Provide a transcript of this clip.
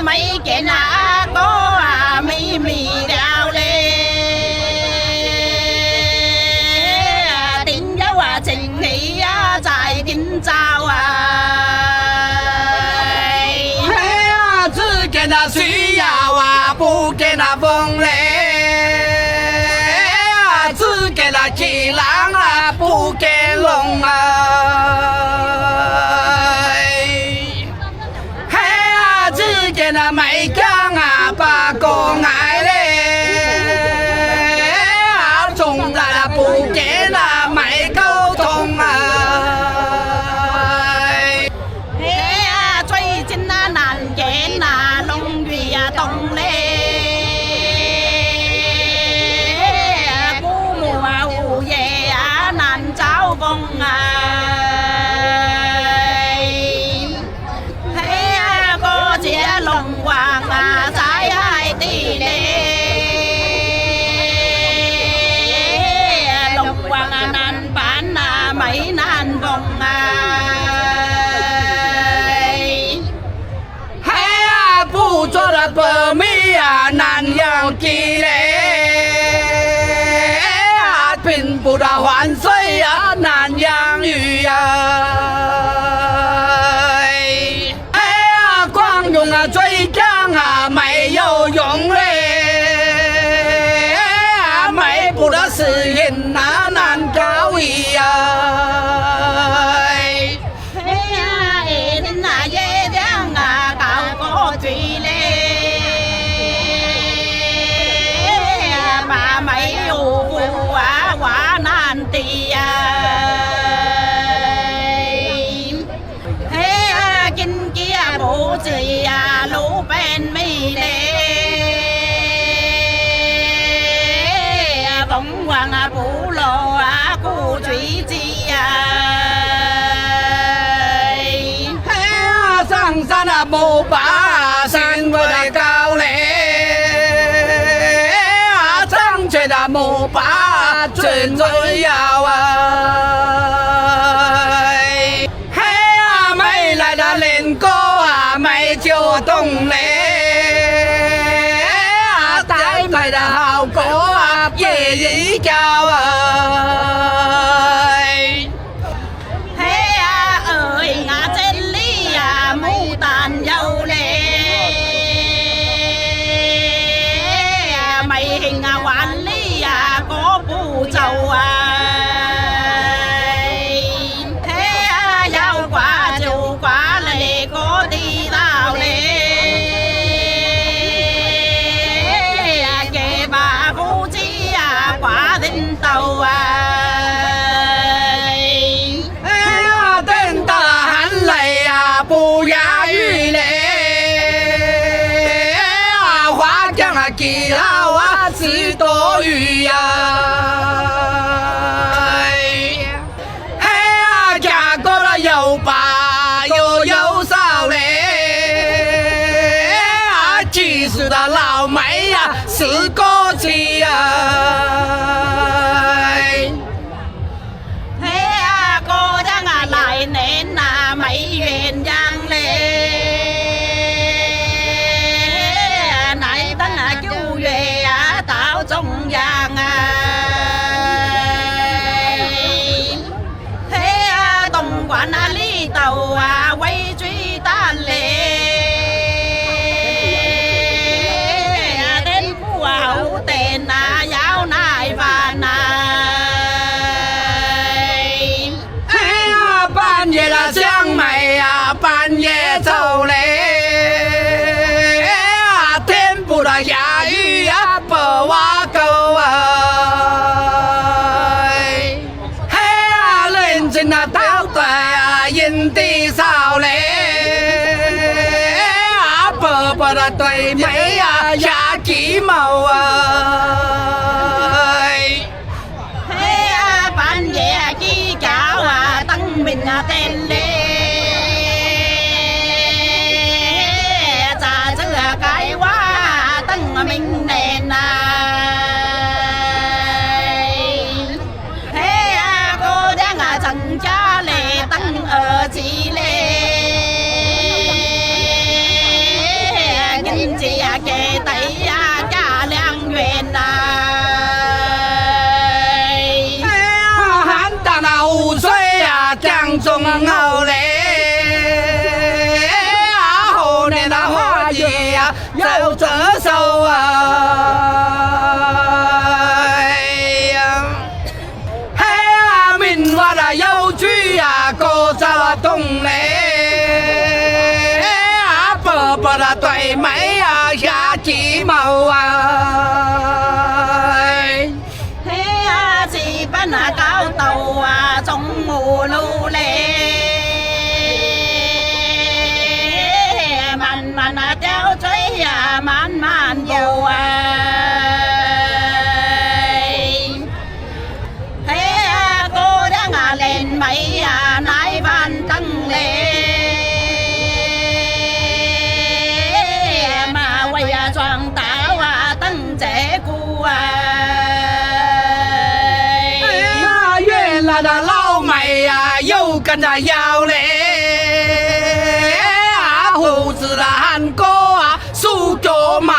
mấy kiện có mi mì đào lê tiếng dấu tình nghĩ dài kính chào只给那需要不给那风嘞，只给那气浪不给龙只给那美江把公爱嘞，从来不给那美沟通最近難見龍魚凍咧，古木胡夜難找風個隻龍王仔係啲咧，龍王難板米難逢不做了白米难养鸡嘞，拼不到换水难养鱼光用嘴讲没有用嘞，没不到适应难搞一路邊美麗，鳳凰部落古水子上山冇把山位高嘞，上去冇把最重要没來的練歌沒就動嘞，帶來的好歌夜一覺真理冇但有咧，咪興玩理嗰步驟不押韻嘞，花江記號是多餘嫁過了又把又有少嘞，其實的老妹是過氣個人來年咪鸳鸯咧，乃等叫月到中央東莞呢度為最大咧，天府好定有奶飯半夜的香梅半夜走嘞，天不的下雨不挖沟人真的到底人的少嘞，婆婆的对妹下鸡毛半夜雞叫燈明燈咧，炸子解話燈明亮個人增加咧燈兒子咧。给得呀家良缘呐。喊到那湖水啊，江中后嘞，后年那花叶呀，要折手啊，嘿啊，明话那有句呀，过着东嘞，啊，伯伯那对妹呀，下鸡毛啊。那高斗啊，中午路嘞，慢慢那吊嘴呀，慢慢游啊。嘿呀，姑娘啊，連米呀，奶飯燈嘞，馬尾呀，撞到啊，燈這姑啊。那老妹呀，又跟着摇嘞，胡子那韩国啊，梳脚毛。